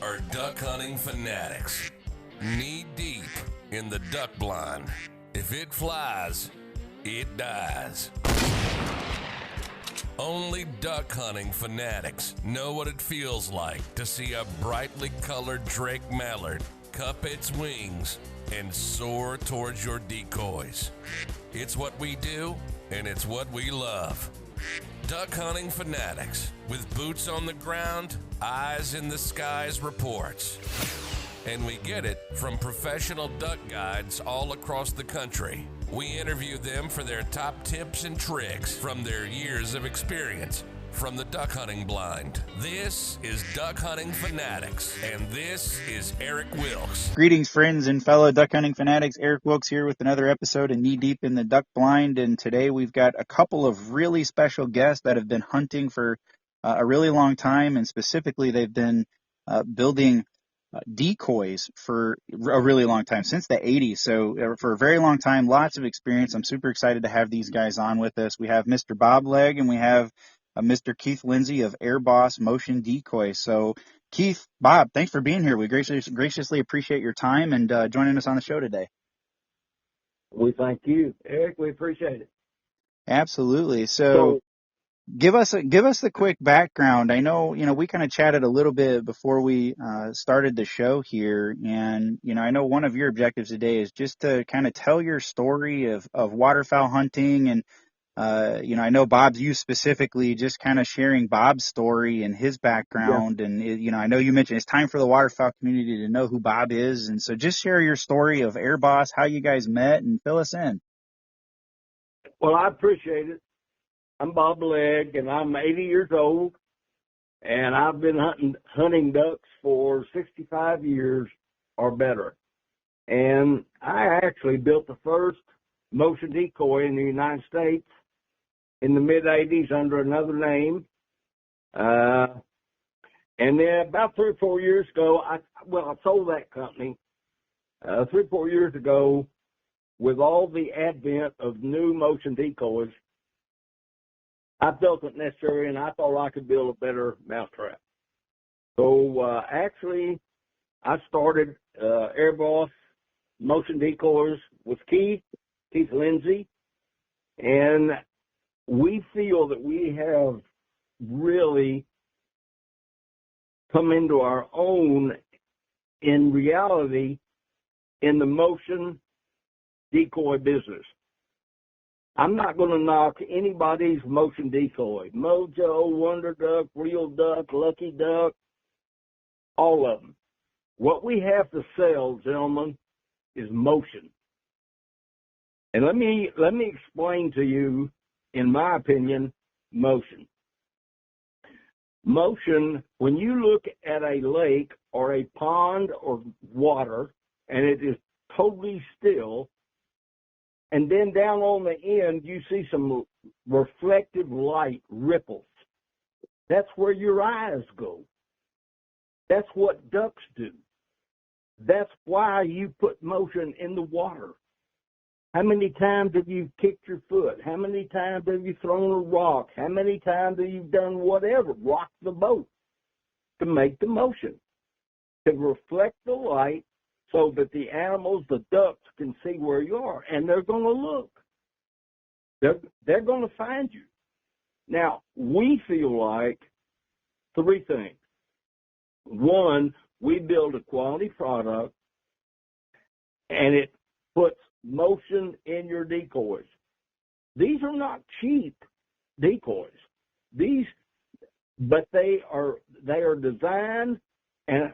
are Duck Hunting Fanatics, knee deep in the duck blind. If it flies, it dies. Only Duck Hunting Fanatics know what it feels like to see a brightly colored Drake mallard cup its wings and soar towards your decoys. It's what we do, and it's what we love. Duck Hunting Fanatics, with boots on the ground, eyes in the skies reports. And we get it from professional duck guides all across the country. We interview them for their top tips and tricks from their years of experience from the duck hunting blind. This is Duck Hunting Fanatics, and this is Eric Wilkes. Greetings, friends and fellow Duck Hunting Fanatics. Eric Wilkes here with another episode of Knee Deep in the Duck Blind, and today we've got a couple of really special guests that have been hunting for a really long time, and specifically they've been building decoys for a really long time, since the 80s. So for a very long time, lots of experience. I'm super excited to have these guys on with us. We have Mr. Bob Legg and we have Mr. Keith Lindsay of Air Boss Motion Decoy. So Keith, Bob, thanks for being here. We graciously appreciate your time and joining us on the show today. We thank you, Eric. We appreciate it. Absolutely. So give us the quick background. I know, we kind of chatted a little bit before we started the show here, and I know one of your objectives today is just to kind of tell your story of waterfowl hunting, and I know Bob's you specifically, just kind of sharing Bob's story and his background, and I know you mentioned it's time for the waterfowl community to know who Bob is, and so just share your story of Air Boss, how you guys met, and fill us in. Well, I appreciate it. I'm Bob Legg, and I'm 80 years old, and I've been hunting ducks for 65 years or better. And I actually built the first motion decoy in the United States in the mid-'80s under another name. And then about 3 or 4 years ago, I sold that company 3 or 4 years ago with all the advent of new motion decoys. I felt it necessary, and I thought I could build a better mousetrap. So actually, I started Air Boss Motion Decoys with Keith Lindsay, and we feel that we have really come into our own in reality in the motion decoy business. I'm not going to knock anybody's motion decoy. Mojo, Wonder Duck, Real Duck, Lucky Duck, all of them. What we have to sell, gentlemen, is motion. And let me explain to you, in my opinion, motion. Motion, when you look at a lake or a pond or water, and it is totally still, and then down on the end, you see some reflective light ripples. That's where your eyes go. That's what ducks do. That's why you put motion in the water. How many times have you kicked your foot? How many times have you thrown a rock? How many times have you done whatever, rocked the boat to make the motion, to reflect the light, so that the animals, the ducks, can see where you are, and they're going to look. They're going to find you. Now, we feel like 3 things. 1, we build a quality product, and it puts motion in your decoys. These are not cheap decoys. But they are designed, and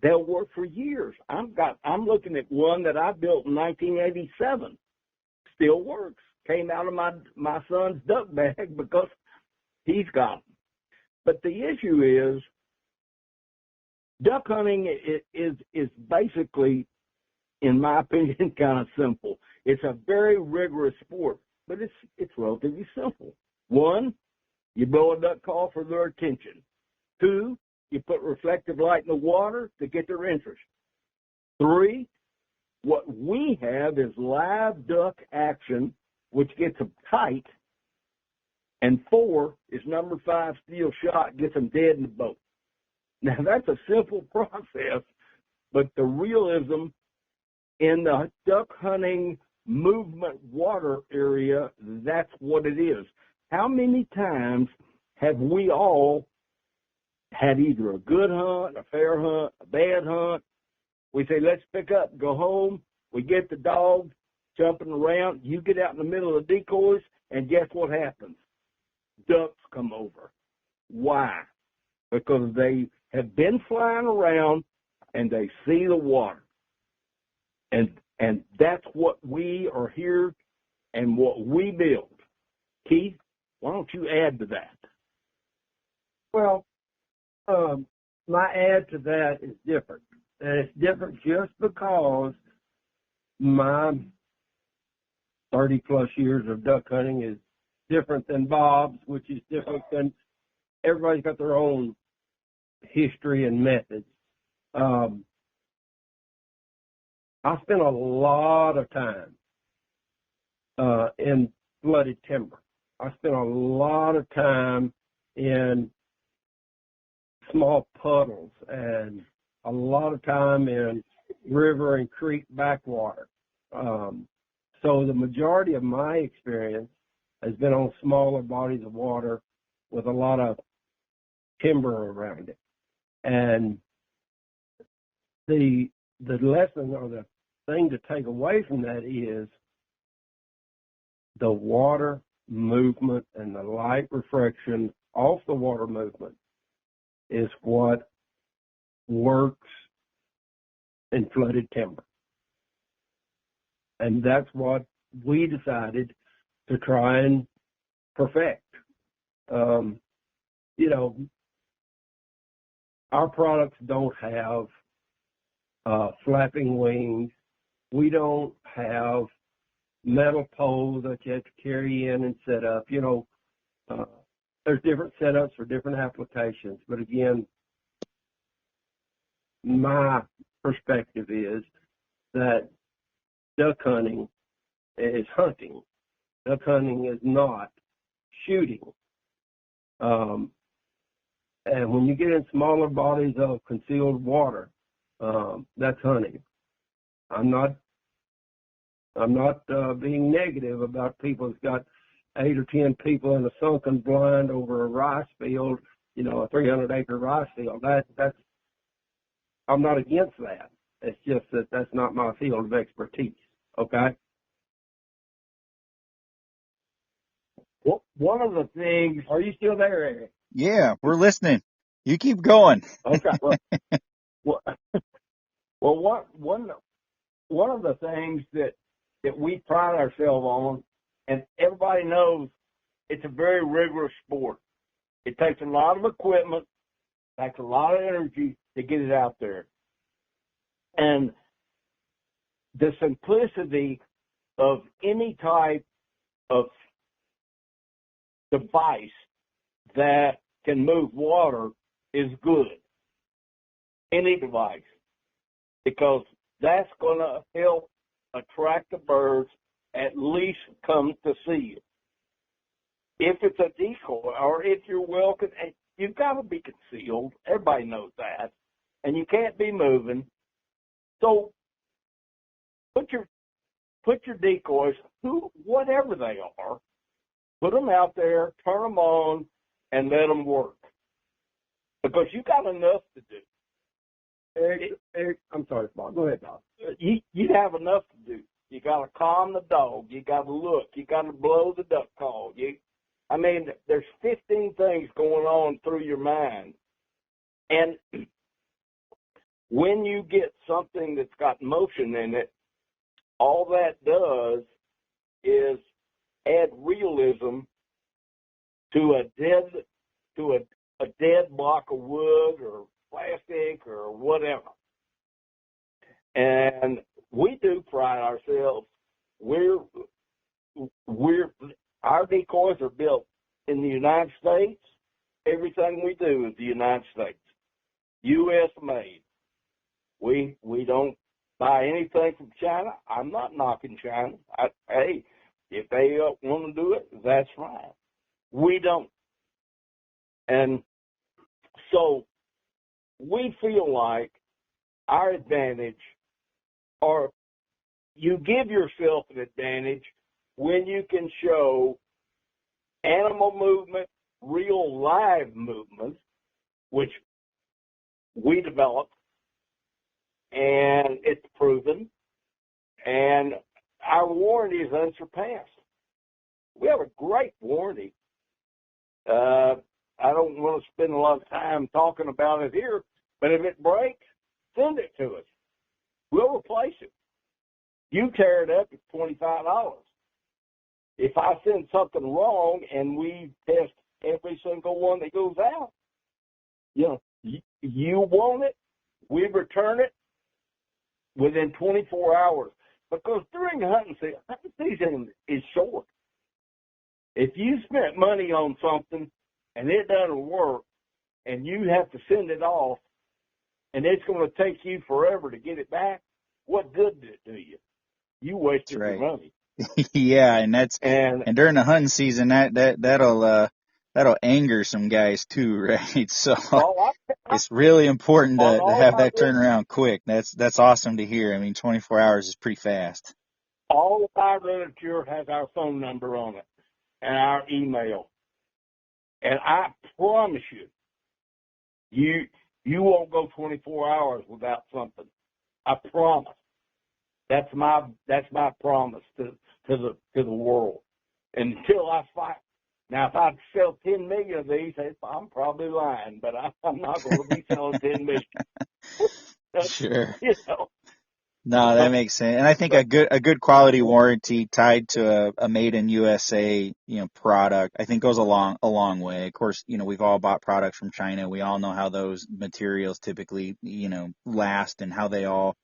they'll work for years. I'm looking at one that I built in 1987. Still works. Came out of my son's duck bag because he's got them. But the issue is, duck hunting is basically, in my opinion, kind of simple. It's a very rigorous sport, but it's relatively simple. 1, you blow a duck call for their attention. 2, you put reflective light in the water to get their interest. 3, what we have is live duck action, which gets them tight. And 4 is number 5 steel shot, gets them dead in the boat. Now, that's a simple process, but the realism in the duck hunting movement water area, that's what it is. How many times have we all had either a good hunt, a fair hunt, a bad hunt? We say, let's pick up, go home. We get the dog jumping around. You get out in the middle of the decoys, and guess what happens? Ducks come over. Why? Because they have been flying around and they see the water. And that's what we are here and what we build. Keith, why don't you add to that? Well, my add to that is different. And it's different just because my 30-plus years of duck hunting is different than Bob's, which is different than everybody's got their own history and methods. I spent a lot of time in flooded timber. I spent a lot of time in small puddles and a lot of time in river and creek backwater. So the majority of my experience has been on smaller bodies of water with a lot of timber around it. And the lesson or the thing to take away from that is the water movement and the light refraction off the water movement is what works in flooded timber. And that's what we decided to try and perfect. Our products don't have flapping wings. We don't have metal poles that you have to carry in and set up. There's different setups for different applications. But again, my perspective is that duck hunting is hunting. Duck hunting is not shooting. And when you get in smaller bodies of concealed water, that's hunting. I'm not being negative about people that's got 8 or 10 people in a sunken blind over a rice field, a 300-acre rice field. That's I'm not against that. It's just that that's not my field of expertise. Okay. Well, one of the things. Are you still there, Eric? Yeah, we're listening. You keep going. Okay. Well, one of the things that we pride ourselves on, and everybody knows, it's a very rigorous sport. It takes a lot of equipment, takes a lot of energy to get it out there. And the simplicity of any type of device that can move water is good. Any device. Because that's going to help attract the birds at least come to see you. If it's a decoy or if you're you've got to be concealed. Everybody knows that. And you can't be moving. So put your decoys, whatever they are, put them out there, turn them on, and let them work. Because you got enough to do. Eric, I'm sorry, Bob. Go ahead, Bob. You have enough to do. You got to calm the dog. You got to look. You got to blow the duck call. There's 15 things going on through your mind. And when you get something that's got motion in it, all that does is add realism to a dead block of wood or plastic or whatever. And we do pride ourselves. Our decoys are built in the United States. Everything we do is the United States, U.S. made. We don't buy anything from China. I'm not knocking China. Hey, if they want to do it, that's fine. We don't. And so we feel like our advantage, or you give yourself an advantage when you can show animal movement, real live movement, which we developed, and it's proven, and our warranty is unsurpassed. We have a great warranty. I don't want to spend a lot of time talking about it here, but if it breaks, send it to us. We'll replace it. You tear it up, it's $25. If I send something wrong and we test every single one that goes out, you want it, we return it within 24 hours. Because during the hunting season is short. If you spent money on something and it doesn't work and you have to send it off and it's going to take you forever to get it back, what good did it do you? You wasted your money. Yeah, and during the hunting season that'll anger some guys too, right? So it's really important to have that turnaround quick. That's awesome to hear. I mean, 24 hours is pretty fast. All of our literature has our phone number on it and our email. And I promise you won't go 24 hours without something. I promise. That's my promise to the world. Until I fight. Now, if I sell 10 million of these, I'm probably lying, but I'm not going to be selling 10 million. Sure. You know. No, that makes sense. And I think a good quality warranty tied to a made in USA, product, I think goes a long way. Of course, we've all bought products from China. We all know how those materials typically, last and how they all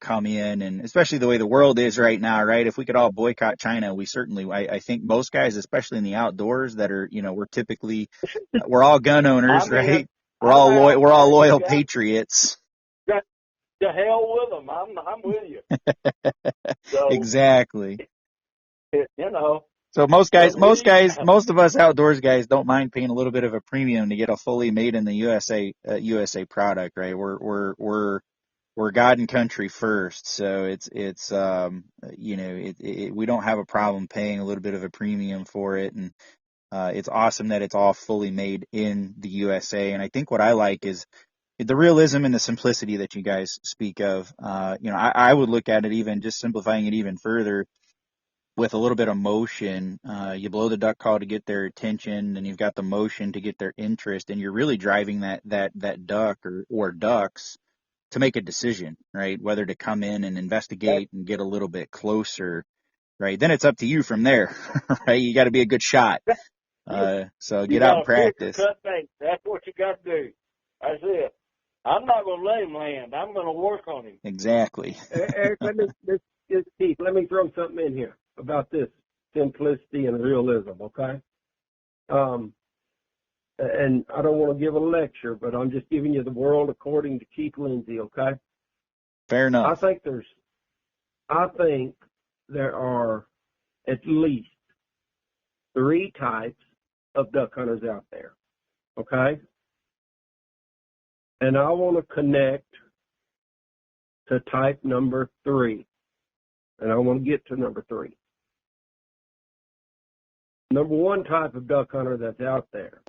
come in, and especially the way the world is right now, right? If we could all boycott China, we certainly, I think most guys, especially in the outdoors that are, we're all gun owners, right? We're all loyal patriots. To hell with them. I'm with you. So, exactly. So most of us outdoors guys don't mind paying a little bit of a premium to get a fully made in the USA product, right? We're God and country first, so we don't have a problem paying a little bit of a premium for it, and it's awesome that it's all fully made in the USA. And I think what I like is the realism and the simplicity that you guys speak of. I would look at it, even just simplifying it even further, with a little bit of motion. You blow the duck call to get their attention, and you've got the motion to get their interest, and you're really driving that duck or ducks to make a decision, right? Whether to come in and investigate and get a little bit closer, right? Then it's up to you from there, right? You got to be a good shot. So get out and practice. That's what you got to do. That's it. I'm not going to let him land. I'm going to work on him. Exactly. Eric, Keith, let me throw something in here about this simplicity and realism, okay? And I don't want to give a lecture, but I'm just giving you the world according to Keith Lindsay, okay? Fair enough. I think there are at least 3 types of duck hunters out there, okay? And I want to connect to type number 3. And I want to get to number 3. Number 1 type of duck hunter that's out there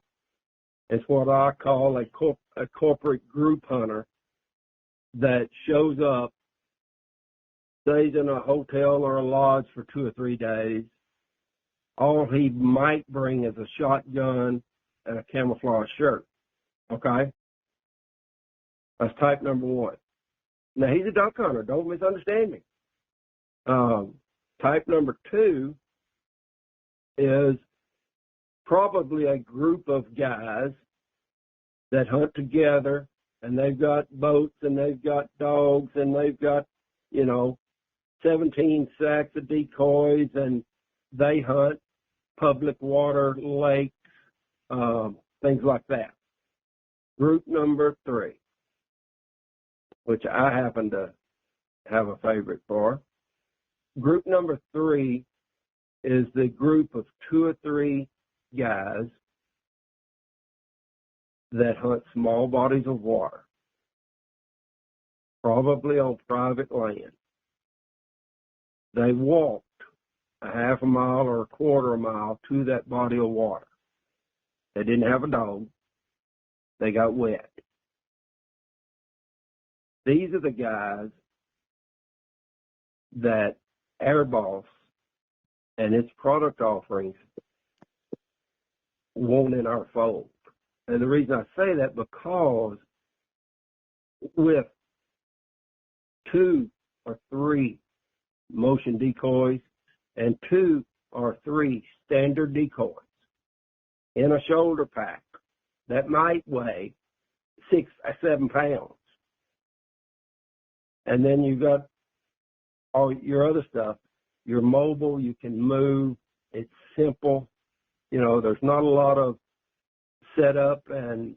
is what I call a corporate group hunter that shows up, stays in a hotel or a lodge for 2 or 3 days. All he might bring is a shotgun and a camouflage shirt, okay? That's type number 1. Now, he's a duck hunter. Don't misunderstand me. Type number 2 is probably a group of guys that hunt together, and they've got boats, and they've got dogs, and they've got, 17 sacks of decoys, and they hunt public water, lakes, things like that. Group number 3, which I happen to have a favorite for. Group number 3 is the group of 2 or 3 guys that hunt small bodies of water. probably on private land. They walked a half a mile or a quarter of a mile to that body of water. They didn't have a dog. They got wet. These are the guys that Air Boss and its product offerings want in our fold. And the reason I say that, because with 2 or 3 motion decoys and 2 or 3 standard decoys in a shoulder pack that might weigh 6 or 7 pounds, and then you got all your other stuff. You're mobile, you can move, it's simple. You know, there's not a lot of setup and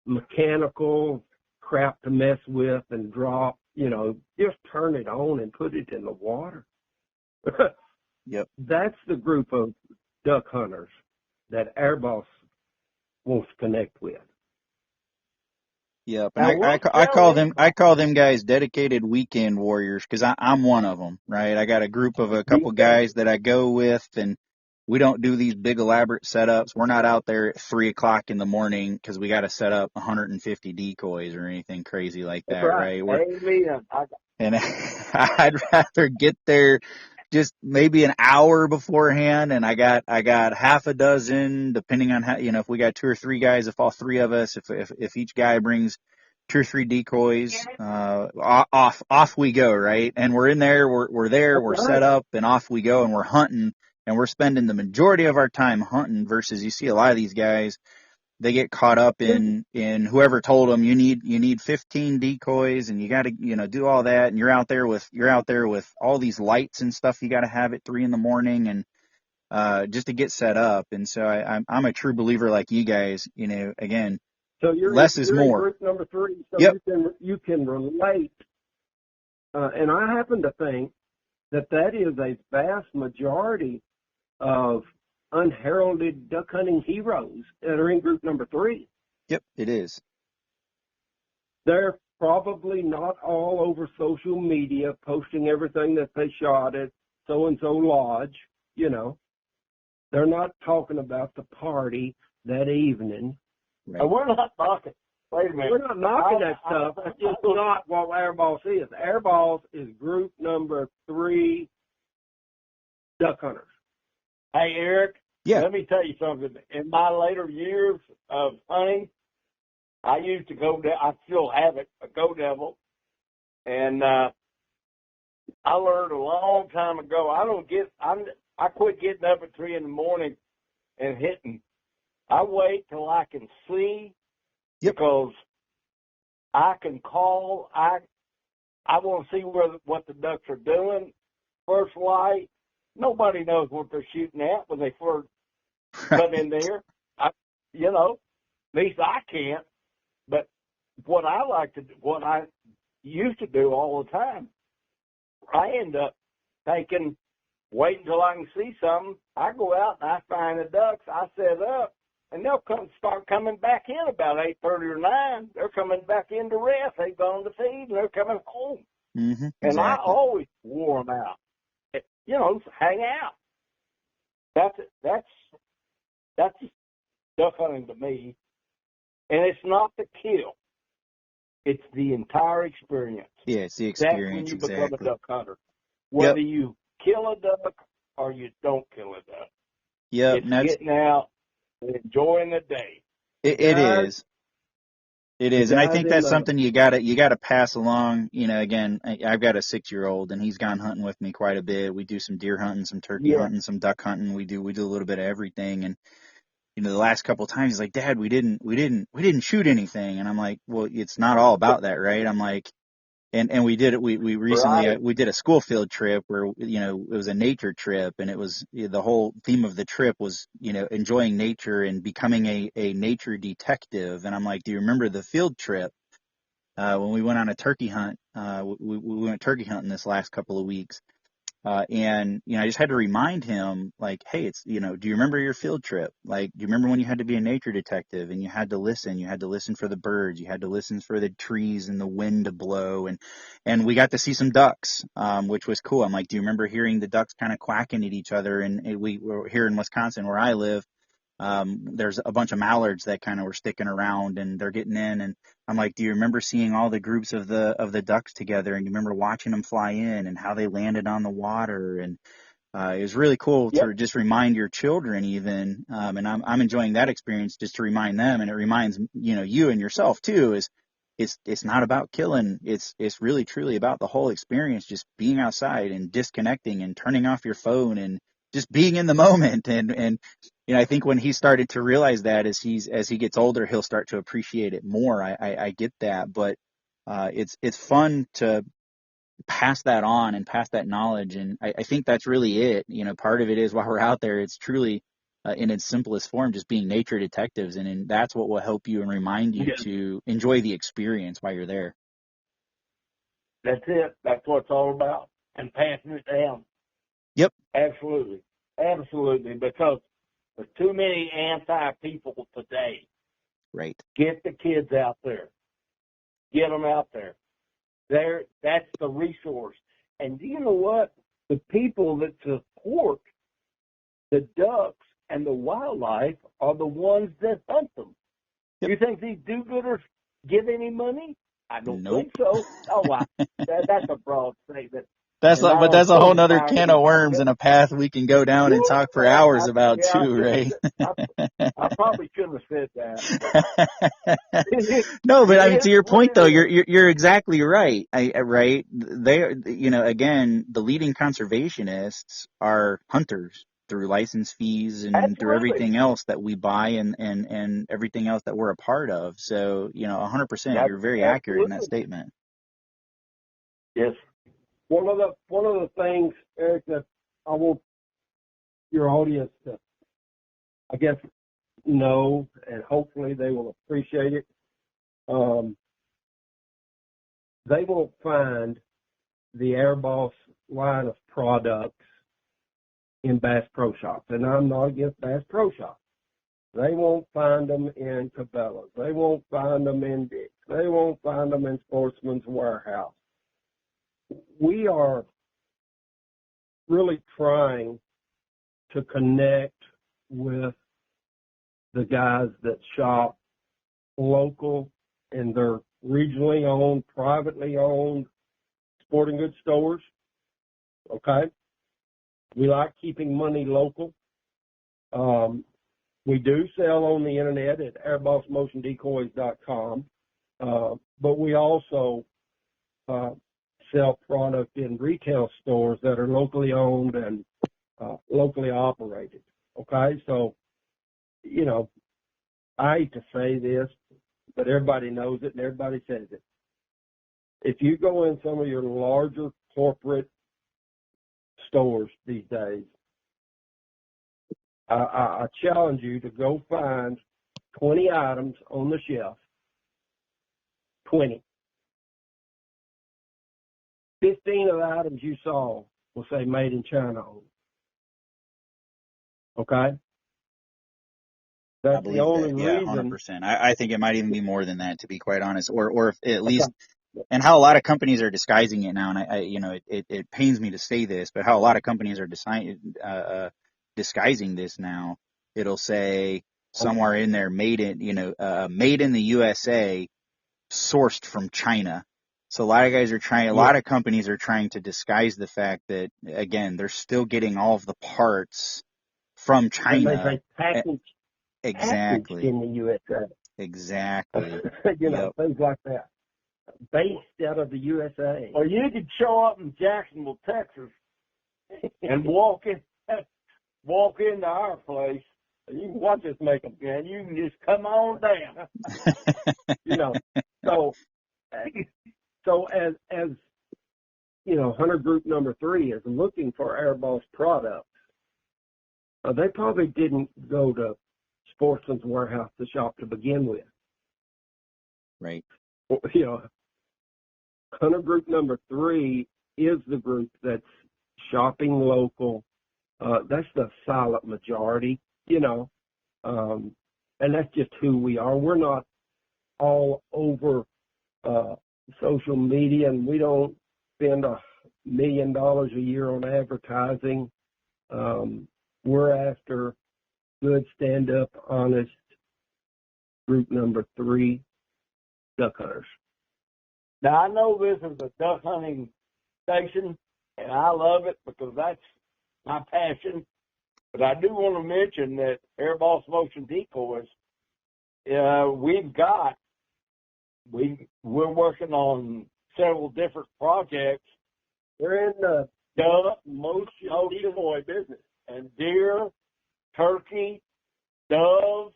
mechanical crap to mess with and drop. You know, just turn it on and put it in the water. Yep. That's the group of duck hunters that Air Boss wants to connect with. Yep. And I call them guys dedicated weekend warriors, because I'm one of them, right? I got a group of a couple guys that I go with, and we don't do these big elaborate setups. We're not out there at 3 o'clock in the morning because we got to set up 150 decoys or anything crazy like that, right? And I'd rather get there just maybe an hour beforehand, and I got half a dozen, depending on how, you know, if we got 2 or 3 guys, if all 3 of us, if each guy brings 2 or 3 decoys, off we go, right? And we're in there, we're there, we're set up, and off we go, and we're hunting, and we're spending the majority of our time hunting, versus you see a lot of these guys, they get caught up in whoever told them you need 15 decoys and you got to, you know, do all that, and you're out there with all these lights and stuff you got to have at 3 a.m. and just to get set up. And so I'm a true believer, like you guys, you know, again, so less is more. Group number 3, so yep. you can relate, and I happen to think that is a vast majority of unheralded duck hunting heroes that are in group number 3. Yep, it is. They're probably not all over social media posting everything that they shot at so-and-so lodge, you know. They're not talking about the party that evening. Right. And we're not knocking. Wait a minute. We're not knocking that stuff. It's just not what Air Boss is. Air Boss is group number 3 duck hunters. Hey, Eric. Yeah. Let me tell you something. In my later years of hunting, I used to go down. I still have it, a Go Devil, and I learned a long time ago. I quit getting up at 3 in the morning and hitting. I wait till I can see, yep. because I can call. I want to see what the ducks are doing. First light. Nobody knows what they're shooting at when they first come in there. You know, at least I can't. But what I used to do all the time, I end up wait until I can see something. I go out and I find the ducks. I set up, and they'll start coming back in about 8:30 or 9. They're coming back in to rest. They've gone to feed, and they're coming home. Mm-hmm, and exactly. I always wore them out. You know, hang out. That's duck hunting to me. And it's not the kill. It's the entire experience. Yeah, it's the experience. That's when you exactly. become a duck hunter. Whether you kill a duck or you don't kill a duck. Yep. It's getting out and enjoying the day. It is. It is, and I think that's something you gotta pass along. You know, again, I've got a 6-year-old, and he's gone hunting with me quite a bit. We do some deer hunting, some turkey hunting, some duck hunting. We do a little bit of everything. And you know, the last couple of times he's like, "Dad, we didn't shoot anything," and I'm like, "Well, it's not all about that, right?" I'm like, and we did it. We recently we did a school field trip where, you know, it was a nature trip, and it was, the whole theme of the trip was, you know, enjoying nature and becoming a nature detective. And I'm like, do you remember the field trip when we went on a turkey hunt? We went turkey hunting this last couple of weeks, And, I just had to remind him, like, hey, do you remember your field trip? Like, do you remember when you had to be a nature detective and you had to listen for the birds, you had to listen for the trees and the wind to blow. And we got to see some ducks, which was cool. I'm like, do you remember hearing the ducks kind of quacking at each other? And we were here in Wisconsin where I live. There's a bunch of mallards that kind of were sticking around and they're getting in. And I'm like, do you remember seeing all the groups of the ducks together? And you remember watching them fly in and how they landed on the water? And it was really cool Yep. to just remind your children even. And I'm enjoying that experience just to remind them. And it reminds, you and yourself too, is it's not about killing. It's really truly about the whole experience, just being outside and disconnecting and turning off your phone and just being in the moment. And I think when he started to realize that as he gets older, he'll start to appreciate it more. I get that, but it's fun to pass that on and pass that knowledge. And I think that's really it. Part of it is while we're out there, it's truly in its simplest form, just being nature detectives. And that's what will help you and remind you to enjoy the experience while you're there. That's it. That's what it's all about. And passing it down. Yep. Absolutely. Absolutely. Because there's too many anti-people today. Right. Get the kids out there. Get them out there. That's the resource. And you know what? The people that support the ducks and the wildlife are the ones that hunt them. Yep. You think these do-gooders give any money? I don't Nope. think so. Oh, wow. That's a broad statement. That's a whole nother can of worms and a path we can go down and talk for hours about too, right? I probably shouldn't have said that. No, but I mean, to your point though, you're exactly right. Right? Again, the leading conservationists are hunters through license fees and Absolutely. through everything else that we buy and everything else that we're a part of. So, 100%, you're very accurate in that statement. Yes. One of the things, Eric, that I want your audience to, I guess, know, and hopefully they will appreciate it. They won't find the Air Boss line of products in Bass Pro Shops, and I'm not against Bass Pro Shops. They won't find them in Cabela's. They won't find them in Dick's. They won't find them in Sportsman's Warehouse. We are really trying to connect with the guys that shop local and they're regionally owned, privately owned sporting goods stores. Okay? We like keeping money local. We do sell on the internet at airbossmotiondecoys.com, but we also sell product in retail stores that are locally owned and locally operated. Okay, so, I hate to say this, but everybody knows it and everybody says it. If you go in some of your larger corporate stores these days, I challenge you to go find 20 items on the shelf. 20. 15 of the items you saw will say made in China on. Okay? That's the only reason. 100%. I think it might even be more than that, to be quite honest, or if at least, and how a lot of companies are disguising it now. And it pains me to say this, but how a lot of companies are disguising this now. It'll say somewhere in there, made in the USA, sourced from China. So a lot of guys are trying, a lot of companies are trying to disguise the fact that, again, they're still getting all of the parts from China. Exactly. In the USA. Exactly. Things like that. Based out of the USA. Or you could show up in Jacksonville, Texas, and walk into our place. And you can watch us make them, and you can just come on down. So as Hunter Group number 3 is looking for Air Boss products, they probably didn't go to Sportsman's Warehouse to shop to begin with. Right. Hunter Group number 3 is the group that's shopping local. That's the silent majority, you know, and that's just who we are. We're not all over social media, and we don't spend $1 million a year on advertising. We're after good, stand-up, honest group number 3 duck hunters. Now, I know this is a duck hunting station, and I love it because that's my passion. But I do want to mention that Air Boss Motion Decoys, we're working on several different projects. We're in the Duck motion decoy business. and deer, turkey, dove,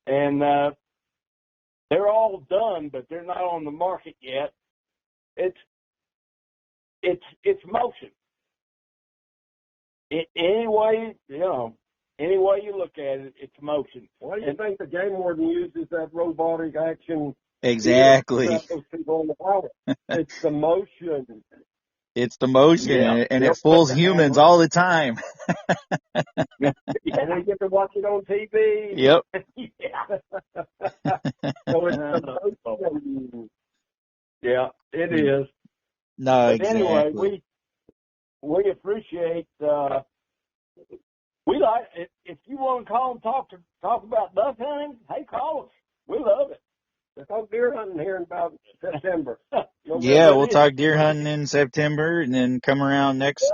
and they're all done, but they're not on the market yet. It's motion. Any way you look at it, it's motion. Why do you think the game warden uses that robotic action? Exactly. Those people on the highway? It's the motion. It's the motion, Yeah. and it fools humans all the time. Yeah. And we get to watch it on TV. Yep. Yeah. So it's the motion. Yeah, it is. No, But exactly. anyway, we appreciate. We like if you want to call and talk about duck hunting. Hey, call us. We love it. Let's talk deer hunting here in about September. Yeah, we'll talk deer hunting in September, and then come around next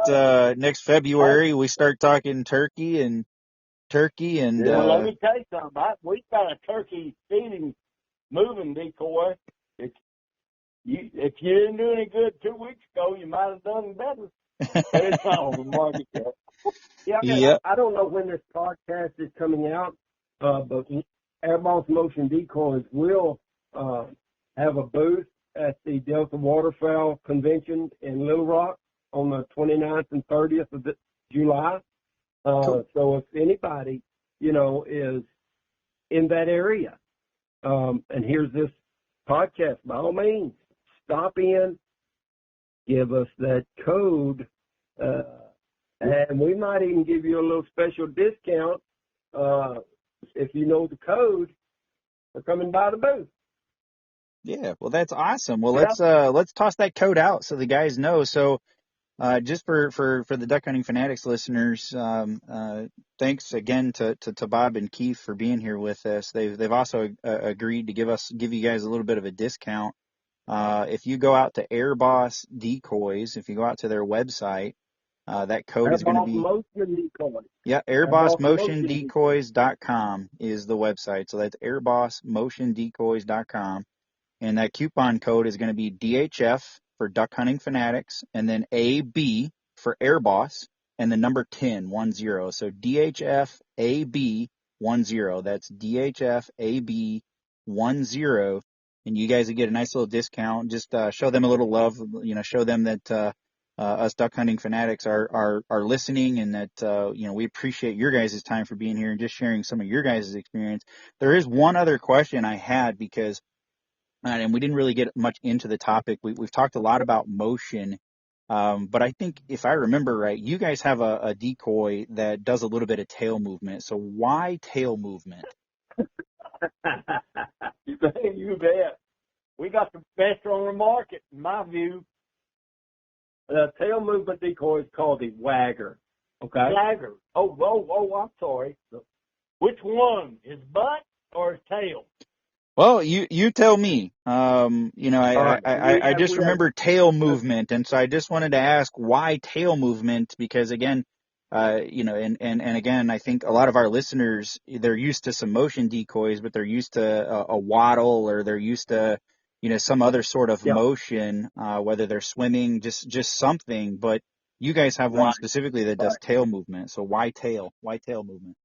February. We start talking turkey and Well, let me tell you something. We've got a turkey feeding moving decoy. If you didn't do any good 2 weeks ago, you might have done better. But it's not on the market yet. Yeah, Yep. I don't know when this podcast is coming out, but Air Boss Motion Decoys will have a booth at the Delta Waterfowl Convention in Little Rock on the 29th and 30th of July. Cool. So if anybody, is in that area and hears this podcast, by all means, stop in, give us that code, and we might even give you a little special discount if you know the code for coming by the booth. Yeah, well, that's awesome. Well, let's toss that code out so the guys know. So, just for the Duck Hunting Fanatics listeners, thanks again to Bob and Keith for being here with us. They've also agreed to give you guys a little bit of a discount. If you go out to Air Boss Decoys, if you go out to their website, that code is going to be airbossmotiondecoys.com is the website. So that's airbossmotiondecoys.com. And that coupon code is going to be DHF for Duck Hunting Fanatics, and then AB for Air Boss, and the number 10, 10. So DHF AB 10. That's DHF AB 10. And you guys will get a nice little discount. Just show them a little love. Show them that us Duck Hunting Fanatics are listening, and that we appreciate your guys' time for being here and just sharing some of your guys' experience. There is one other question I had, because and we didn't really get much into the topic. We've talked a lot about motion, but I think if I remember right, you guys have a decoy that does a little bit of tail movement. So why tail movement? You bet. We got the best on the market, in my view. The tail movement decoy is called the wagger. Okay. Wagger. Oh, I'm sorry. Which one? His butt or his tail? Well, you tell me. I just remember tail movement, and so I just wanted to ask why tail movement, because again, and again, I think a lot of our listeners, they're used to some motion decoys, but they're used to a waddle, or they're used to some other sort of motion, whether they're swimming, just something. But you guys have one specifically that does tail movement. So why tail? Why tail movement?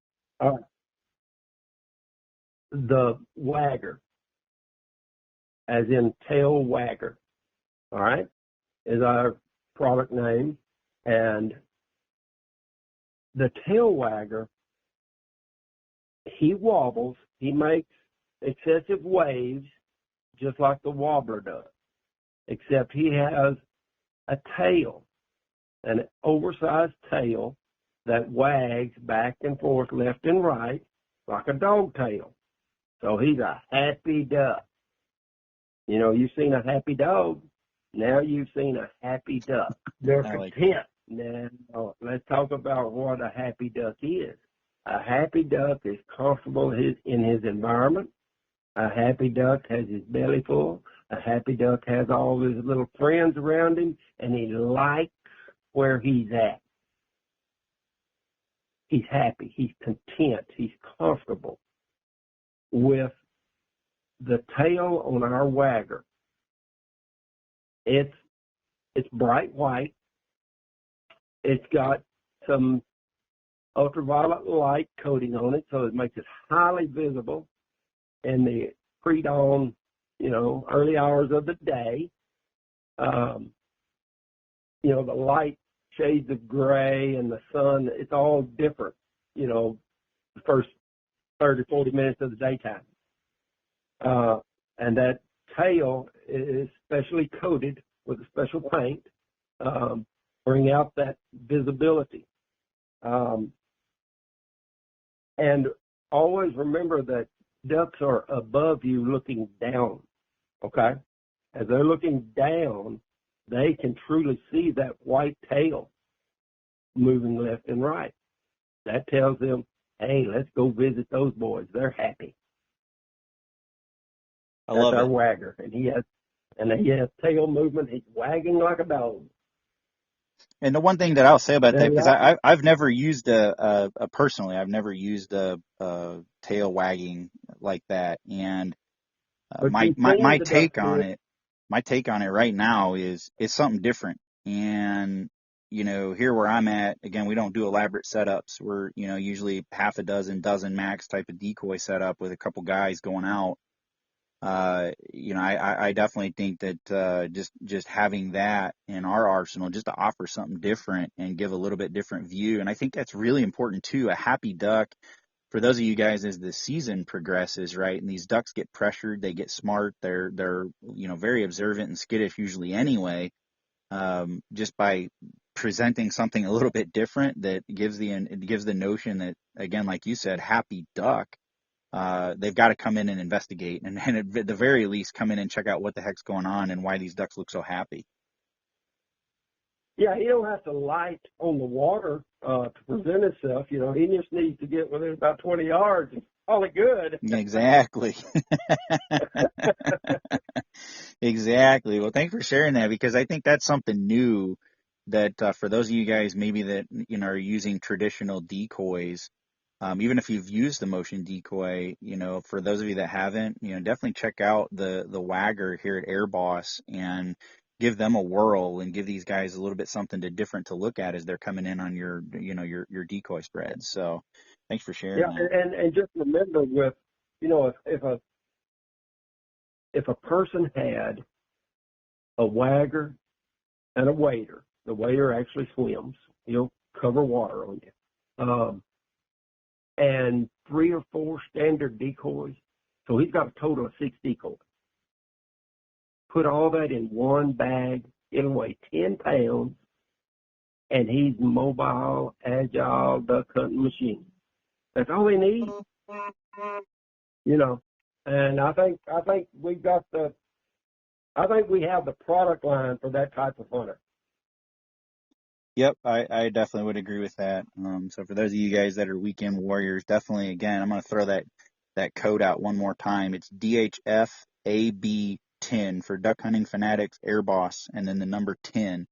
The wagger, as in tail wagger, all right, is our product name. And the tail wagger, he wobbles, he makes excessive waves just like the wobbler does, except he has a tail an oversized tail that wags back and forth, left and right, like a dog tail. So he's a happy duck. You know, you've seen a happy dog. Now you've seen a happy duck. They're content. Now, let's talk about what a happy duck is. A happy duck is comfortable in his environment. A happy duck has his belly full. A happy duck has all his little friends around him, and he likes where he's at. He's happy. He's content. He's comfortable. With the tail on our wagger, it's bright white. It's got some ultraviolet light coating on it, so it makes it highly visible in the pre-dawn, early hours of the day. The light shades of gray and the sun, it's all different, the first 30, 40 minutes of the daytime. And that tail is specially coated with a special paint, bring out that visibility. And always remember that ducks are above you looking down, okay? As they're looking down, they can truly see that white tail moving left and right. That tells them, hey, let's go visit those boys. They're happy. That's our wagger. And he has tail movement. He's wagging like a dog. And the one thing that I'll say about that, because I've never used personally, I've never used a tail wagging like that. And my take on it right now is something different. And, here where I'm at, again, we don't do elaborate setups. We're, usually half a dozen max type of decoy setup with a couple guys going out. I definitely think that just having that in our arsenal, just to offer something different and give a little bit different view. And I think that's really important too. A happy duck, for those of you guys, as the season progresses, right, and these ducks get pressured, they get smart, they're very observant and skittish usually anyway. Just by presenting something a little bit different that gives the notion that, again, like you said, happy duck. They've got to come in and investigate, and at the very least come in and check out what the heck's going on and why these ducks look so happy. Yeah, he don't have to light on the water to present himself. He just needs to get within about 20 yards and call it good. Exactly. Exactly. Well, thanks for sharing that, because I think that's something new that for those of you guys maybe that are using traditional decoys. Even if you've used the motion decoy, for those of you that haven't, definitely check out the wagger here at Air Boss and give them a whirl and give these guys a little bit something different to look at as they're coming in on your decoy spreads. So thanks for sharing that. And just remember with, if a person had a wagger and a wader, the wader actually swims, he'll cover water on you. And 3 or 4 standard decoys. So he's got a total of 6 decoys. Put all that in one bag. It'll weigh 10 pounds. And he's mobile, agile, duck hunting machine. That's all he needs. And I think we have the product line for that type of hunter. Yep, I definitely would agree with that. So for those of you guys that are weekend warriors, definitely, again, I'm going to throw that code out one more time. It's DHFAB10 for Duck Hunting Fanatics, Air Boss, and then the number 10.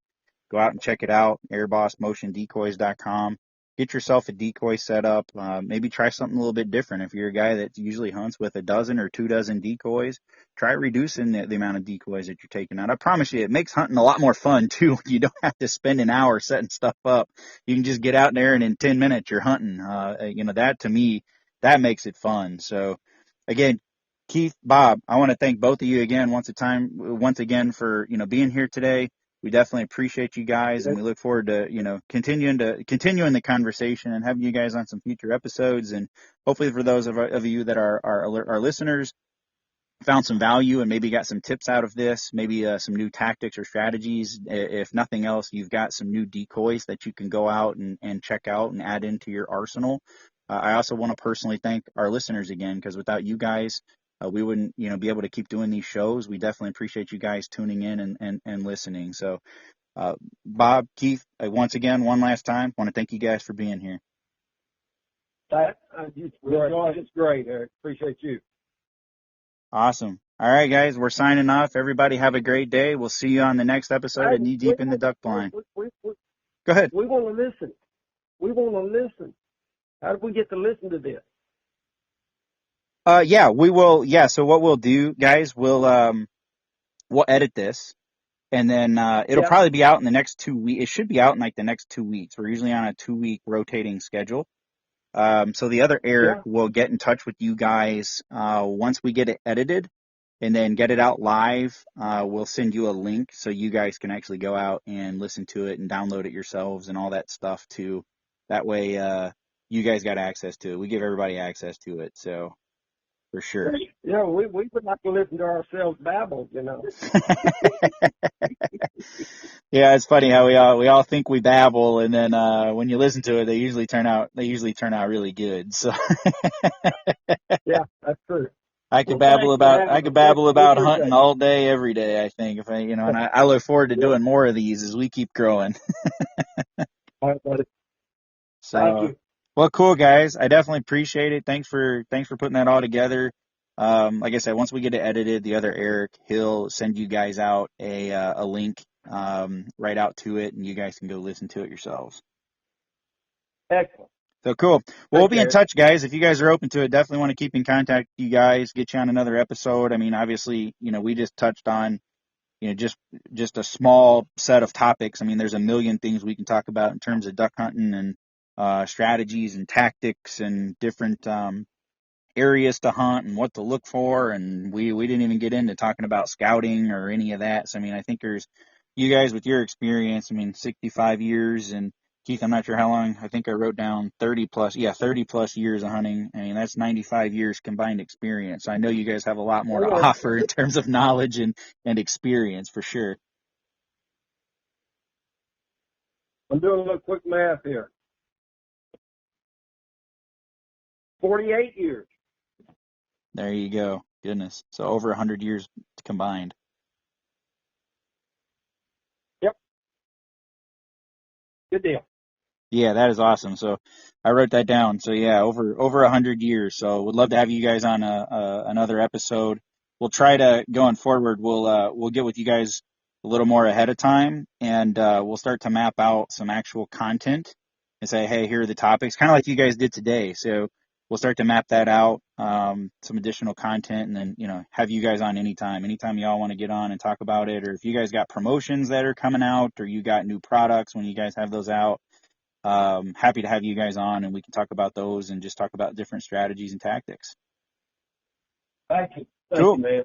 Go out and check it out, airbossmotiondecoys.com. Get yourself a decoy set up. Maybe try something a little bit different. If you're a guy that usually hunts with a dozen or 2 dozen decoys, try reducing the amount of decoys that you're taking out. I promise you, it makes hunting a lot more fun too. You don't have to spend an hour setting stuff up. You can just get out there and in 10 minutes you're hunting. That to me, that makes it fun. So again, Keith, Bob, I want to thank both of you again once again for being here today. We definitely appreciate you guys, and we look forward to continuing the conversation and having you guys on some future episodes. And hopefully, for those of you that are our listeners, found some value and maybe got some tips out of this, maybe some new tactics or strategies. If nothing else, you've got some new decoys that you can go out and check out and add into your arsenal. I also want to personally thank our listeners again, because without you guys, we wouldn't, be able to keep doing these shows. We definitely appreciate you guys tuning in and listening. So, Bob, Keith, once again, one last time, want to thank you guys for being here. It's great, Eric. Appreciate you. Awesome. All right, guys, we're signing off. Everybody have a great day. We'll see you on the next episode of Knee Deep in the Duck Blind. Go ahead. We want to listen. How do we get to listen to this? Yeah, we will. Yeah. So what we'll do, guys, we'll edit this, and then it'll probably be out in the next 2 weeks. It should be out in like the next 2 weeks. We're usually on a 2-week rotating schedule. So the other Eric will get in touch with you guys once we get it edited, and then get it out live. We'll send you a link so you guys can actually go out and listen to it and download it yourselves and all that stuff too. That way, you guys got access to it. We give everybody access to it, so for sure. Yeah, we would like to listen to ourselves babble, Yeah, it's funny how we all think we babble, and then when you listen to it, they usually turn out really good. So yeah, that's true. I could babble about hunting all day, every day. I think if and I look forward to doing more of these as we keep growing. All right, buddy. So, thank you. Well, cool, guys. I definitely appreciate it. Thanks for putting that all together. Like I said, once we get it edited, the other Eric, he'll send you guys out a link right out to it, and you guys can go listen to it yourselves. Excellent. So cool. Well, we'll be in touch, guys. If you guys are open to it, definitely want to keep in contact with you guys, get you on another episode. I mean, obviously, we just touched on, just a small set of topics. I mean, there's a million things we can talk about in terms of duck hunting and strategies and tactics and different areas to hunt and what to look for. And we didn't even get into talking about scouting or any of that. So, I mean, I think you guys with your experience, 65 years, and Keith, I'm not sure how long. I think I wrote down 30 plus years of hunting. I mean, that's 95 years combined experience. So I know you guys have a lot more to offer in terms of knowledge and experience for sure. I'm doing a little quick math here. 48 years. There you go. Goodness. So over 100 years combined. Yep. Good deal. Yeah, that is awesome. So I wrote that down. So yeah, over 100 years. So would love to have you guys on another episode. We'll try to, going forward, we'll get with you guys a little more ahead of time, and we'll start to map out some actual content and say, hey, here are the topics, kind of like you guys did today. So we'll start to map that out, some additional content, and then, have you guys on anytime y'all want to get on and talk about it, or if you guys got promotions that are coming out, or you got new products when you guys have those out. Happy to have you guys on, and we can talk about those and just talk about different strategies and tactics. Thank you. Cool. Thank you, man.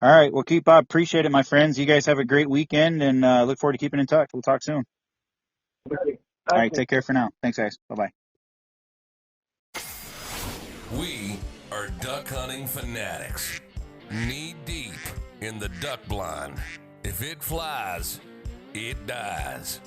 All right. Well, keep up. Appreciate it, my friends. You guys have a great weekend, and look forward to keeping in touch. We'll talk soon. Okay. All right. Take care for now. Thanks, guys. Bye-bye. We are Duck Hunting Fanatics. Knee deep in the duck blind. If it flies, it dies.